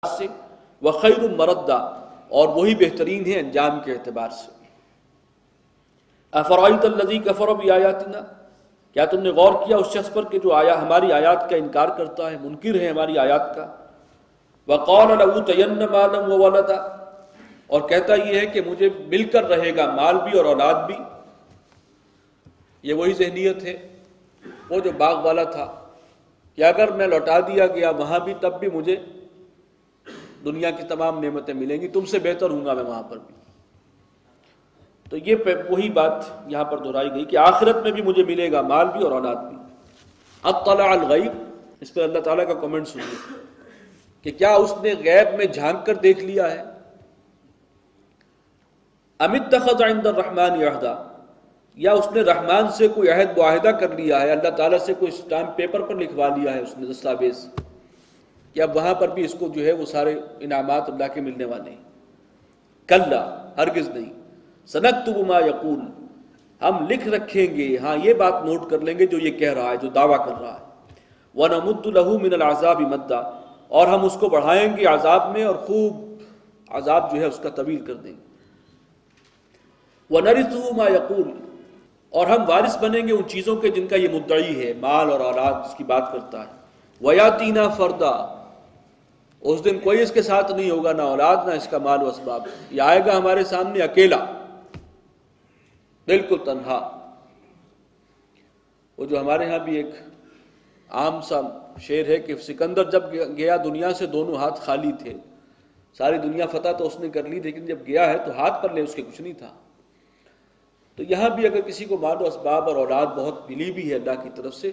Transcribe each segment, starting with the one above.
سے، وخیر مردہ اور وہی بہترین ہے انجام کے اعتبار سے۔ افرأیت الذی کفر بآیاتنا، کیا تم نے غور کیا اس شخص پر کہ جو ہماری آیات کا انکار کرتا ہے، منکر ہے ہماری آیات کا۔ وقال لأوتین مالا وولدا، اور کہتا یہ ہے کہ مجھے مل کر رہے گا مال بھی اور اولاد بھی۔ یہ وہی ذہنیت ہے وہ جو باغ والا تھا کہ اگر میں لوٹا دیا گیا وہاں بھی تب بھی مجھے دنیا کی تمام نعمتیں ملیں گی، تم سے بہتر ہوں گا میں وہاں پر بھی۔ تو یہ وہی بات یہاں پر دہرائی گئی کہ آخرت میں بھی مجھے ملے گا مال بھی اور اولاد بھی۔ اطلع الغیب، اس پر اللہ تعالیٰ کا کمنٹ سنیے کہ کیا اس نے غیب میں جھانک کر دیکھ لیا ہے؟ ام اتخذ عند الرحمن عہدا، یا اس نے رحمان سے کوئی عہد معاہدہ کر لیا ہے، اللہ تعالیٰ سے کوئی اسٹامپ پیپر پر لکھوا لیا ہے اس نے دستاویز کہ اب وہاں پر بھی اس کو جو ہے وہ سارے انعامات اللہ کے ملنے والے ہیں۔ کلا، ہرگز نہیں۔ سنکتب ما یقول، ہم لکھ رکھیں گے، ہاں یہ بات نوٹ کر لیں گے جو یہ کہہ رہا ہے، جو دعویٰ کر رہا ہے۔ ونمد له من العذاب مدا، اور ہم اس کو بڑھائیں گے عذاب میں اور خوب عذاب جو ہے اس کا طویل کر دیں گے۔ ونرثه ما یقول، اور ہم وارث بنیں گے ان چیزوں کے جن کا یہ مدعی ہے، مال اور اولاد جس کی بات کرتا ہے۔ ویاتینا فردا، اس دن کوئی اس کے ساتھ نہیں ہوگا، نہ اولاد نہ اس کا مال و اسباب، یہ آئے گا ہمارے سامنے اکیلا، بالکل تنہا۔ وہ جو ہمارے ہاں بھی ایک عام سا شعر ہے کہ سکندر جب گیا دنیا سے دونوں ہاتھ خالی تھے، ساری دنیا فتح تو اس نے کر لی لیکن جب گیا ہے تو ہاتھ پر لے اس کے کچھ نہیں تھا۔ تو یہاں بھی اگر کسی کو مال و اسباب اور اولاد بہت ملی بھی ہے اللہ کی طرف سے،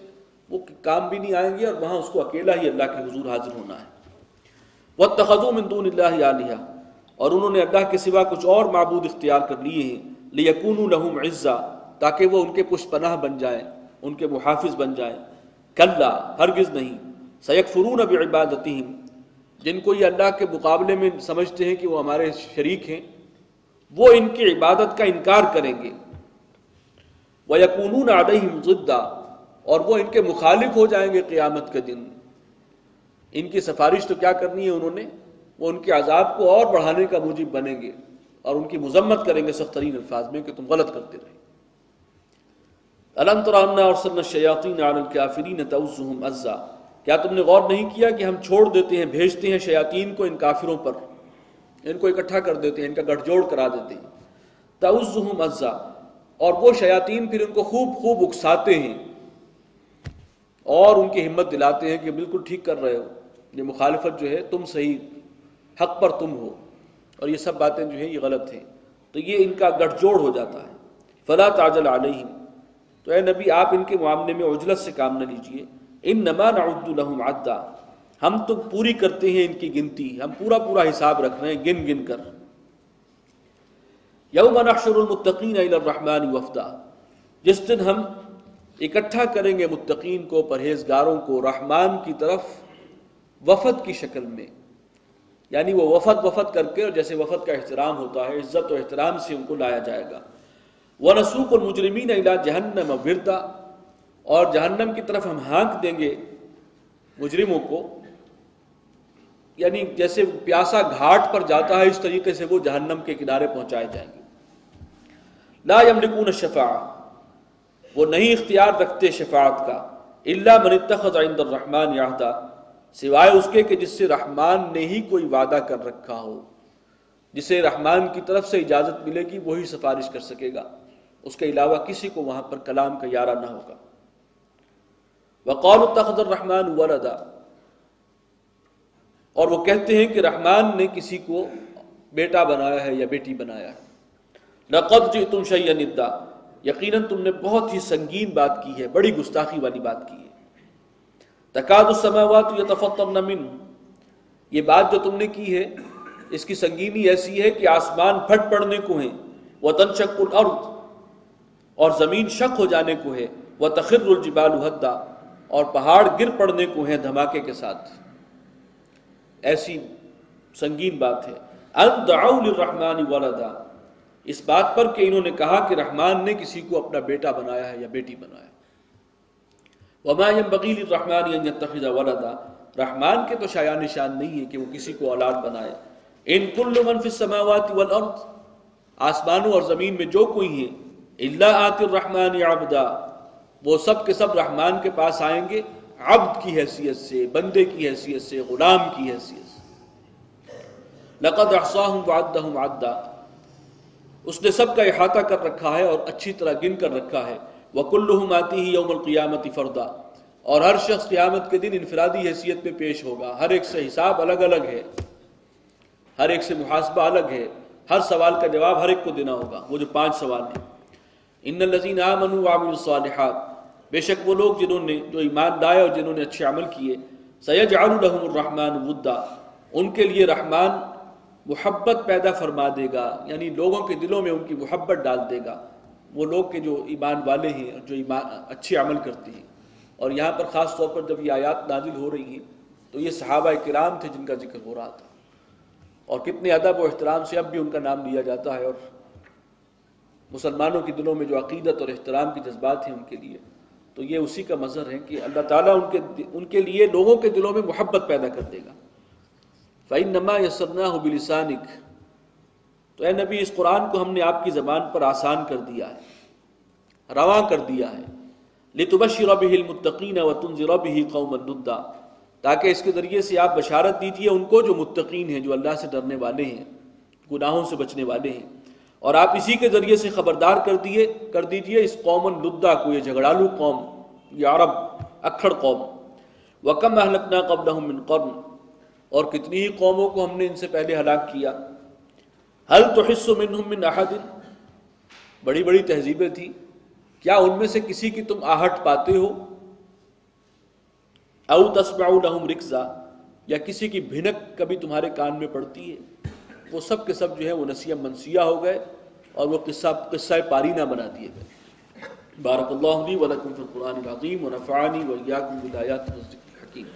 وہ کام بھی نہیں آئیں گے اور وہاں اس کو اکیلا ہی اللہ کے حضور حاضر ہونا ہے۔ واتخذوا من دون اللہ آلہہ، اور انہوں نے اللہ کے سوا کچھ اور معبود اختیار کر لیے ہیں، لیکونوا لہم عزا، تاکہ وہ ان کے پشت پناہ بن جائیں، ان کے محافظ بن جائیں۔ کلا، ہرگز نہیں۔ سیکفرون بعبادتہم، جن کو یہ اللہ کے مقابلے میں سمجھتے ہیں کہ وہ ہمارے شریک ہیں، وہ ان کی عبادت کا انکار کریں گے۔ وَيَكُونُونَ عَلَيْهِمْ ضِدًّا، اور وہ ان کے مخالف ہو جائیں گے قیامت کے دن۔ ان کی سفارش تو کیا کرنی ہے انہوں نے، وہ ان کے عذاب کو اور بڑھانے کا موجب بنیں گے اور ان کی مذمت کریں گے سخت ترین الفاظ میں کہ تم غلط کرتے رہے۔ أَلَمْ تَرَ أَنَّا أَرْسَلْنَا الشَّيَاطِينَ عَلَى الْكَافِرِينَ تَؤُزُّهُمْ أَزًّا، کیا تم نے غور نہیں کیا کہ ہم چھوڑ دیتے ہیں، بھیجتے ہیں شیاطین کو ان کافروں پر، ان کو اکٹھا کر دیتے ہیں، ان کا گٹھ جوڑ کرا دیتے ہیں۔ تَؤُزُّهُمْ أَزًّا، اور وہ شیاطین پھر ان کو خوب خوب اکساتے ہیں اور ان کی ہمت دلاتے ہیں کہ بالکل ٹھیک کر رہے ہو، یہ مخالفت جو ہے تم صحیح، حق پر تم ہو، اور یہ سب باتیں جو ہیں یہ غلط ہیں۔ تو یہ ان کا گٹھ جوڑ ہو جاتا ہے۔ فلا تعجل علیہم، تو اے نبی آپ ان کے معاملے میں عجلت سے کام نہ لیجئے۔ انما نعد لہم عدا، ہم تو پوری کرتے ہیں ان کی گنتی، ہم پورا پورا حساب رکھ رہے ہیں گن گن کر۔ یوم نحشر المتقین الی الرحمن وفدا، جس دن ہم اکٹھا کریں گے متقین کو، پرہیزگاروں کو رحمان کی طرف وفد کی شکل میں، یعنی وہ وفد کر کے، اور جیسے وفد کا احترام ہوتا ہے عزت و احترام سے ان کو لایا جائے گا۔ وَنَسُوقُ الْمُجْرِمِينَ إِلَىٰ جَهَنَّمَ وِرْدًا، اور جہنم کی طرف ہم ہانک دیں گے مجرموں کو، یعنی جیسے پیاسا گھاٹ پر جاتا ہے اس طریقے سے وہ جہنم کے کنارے پہنچائے جائیں گے۔ لا يملكون الشفاعة، وہ نہیں اختیار رکھتے شفاعت کا، الا من اتخذ عند الرحمن عہدا، سوائے اس کے کہ جس سے رحمان نے ہی کوئی وعدہ کر رکھا ہو، جسے رحمان کی طرف سے اجازت ملے گی وہی سفارش کر سکے گا، اس کے علاوہ کسی کو وہاں پر کلام کا یارہ نہ ہوگا۔ وقالوا اتخذ الرحمن ولدا، اور وہ کہتے ہیں کہ رحمان نے کسی کو بیٹا بنایا ہے یا بیٹی بنایا ہے۔ لقد جئتم شیئا ادا، یقیناً تم نے بہت ہی سنگین بات کی ہے، بڑی گستاخی والی بات کی ہے۔ تکاد السماوات یتفطرن منہ، یہ بات جو تم نے کی ہے اس کی سنگینی ایسی ہے کہ آسمان پھٹ پڑنے کو ہیں، وتنشق الارض، اور زمین شق ہو جانے کو ہے، وتخر الجبال ہدا، اور پہاڑ گر پڑنے کو ہیں دھماکے کے ساتھ۔ ایسی سنگین بات ہے۔ ان دعوا للرحمن ولدا، اس بات پر کہ انہوں نے کہا کہ رحمان نے کسی کو اپنا بیٹا بنایا ہے یا بیٹی بنایا ہے۔ وما ينبغي للرحمن ان يتخذ ولدا، رحمان کے تو شایان نشان نہیں ہے کہ وہ کسی کو اولاد بنائے. ان کل من فی السماوات والارض، آسمانوں اور زمین میں جو کوئی ہیں، الا آتی الرحمن عبدا، وہ سب کے سب رحمان کے پاس آئیں گے عبد کی حیثیت سے، بندے کی حیثیت سے، غلام کی حیثیت سے. لقد احصاهم وعدهم عدا، اس نے سب کا احاطہ کر رکھا ہے اور اچھی طرح گن کر رکھا ہے. وکلهم آتیہ یوم القیامۃ فردا، اور ہر شخص قیامت کے دن انفرادی حیثیت میں پیش ہوگا. ہر ایک سے حساب الگ الگ ہے، ہر ایک سے محاسبہ الگ ہے، ہر سوال کا جواب ہر ایک کو دینا ہوگا. وہ جو 5 سوال ہیں. ان الذین آمنوا وعملوا الصالحات، بے شک وہ لوگ جنہوں نے جو ایمان لائے اور جنہوں نے اچھے عمل کیے. سیجعل لهم الرحمن ودا، ان کے لیے رحمان محبت پیدا فرما دے گا، یعنی لوگوں کے دلوں میں ان کی محبت ڈال دے گا. وہ لوگ کے جو ایمان والے ہیں اور جو اچھے عمل کرتے ہیں. اور یہاں پر خاص طور پر جب یہ آیات نازل ہو رہی ہیں تو یہ صحابہ کرام تھے جن کا ذکر ہو رہا تھا، اور کتنے ادب و احترام سے اب بھی ان کا نام لیا جاتا ہے. اور مسلمانوں کے دلوں میں جو عقیدت اور احترام کے جذبات ہیں ان کے لیے، تو یہ اسی کا مظہر ہے کہ اللہ تعالیٰ ان کے لیے لوگوں کے دلوں میں محبت پیدا کر دے گا. فَإِنَّمَا يَسَّرْنَاهُ بِلِسَانِكَ، تو اے نبی اس قرآن کو ہم نے آپ کی زبان پر آسان کر دیا ہے، رواں کر دیا ہے. لِتُبَشِّرَ بِهِ الْمُتَّقِينَ وَتُنذِرَ بِهِ قَوْمًا لُدًّا، تاکہ اس کے ذریعے سے آپ بشارت دیجیے ان کو جو متقین ہیں، جو اللہ سے ڈرنے والے ہیں، گناہوں سے بچنے والے ہیں. اور آپ اسی کے ذریعے سے خبردار کر دیجیے اس قومًا لُدًّا کو، یہ جھگڑالو قوم، یہ عرب اکھڑ قوم. وَكَمْ أَهْلَكْنَا قَبْلَهُم مِّن قَرْنٍ، اور کتنی ہی قوموں کو ہم نے ان سے پہلے ہلاک کیا. هَلْ تُحِسُّ مِنْهُم مِّنْ أَحَدٍ، بڑی بڑی تہذیبیں تھیں، کیا ان میں سے کسی کی تم آہٹ پاتے ہو؟ او تسمع لهم رکزا، یا کسی کی بھنک کبھی تمہارے کان میں پڑتی ہے؟ وہ سب کے سب جو ہے وہ نسیہ منسیہ ہو گئے اور وہ قصہ پارینہ بنا دیے گئے. بارک اللہ لی ولکم فی القرآن العظیم ونفعنی وإیاکم بالآیات والذکر الحکیم.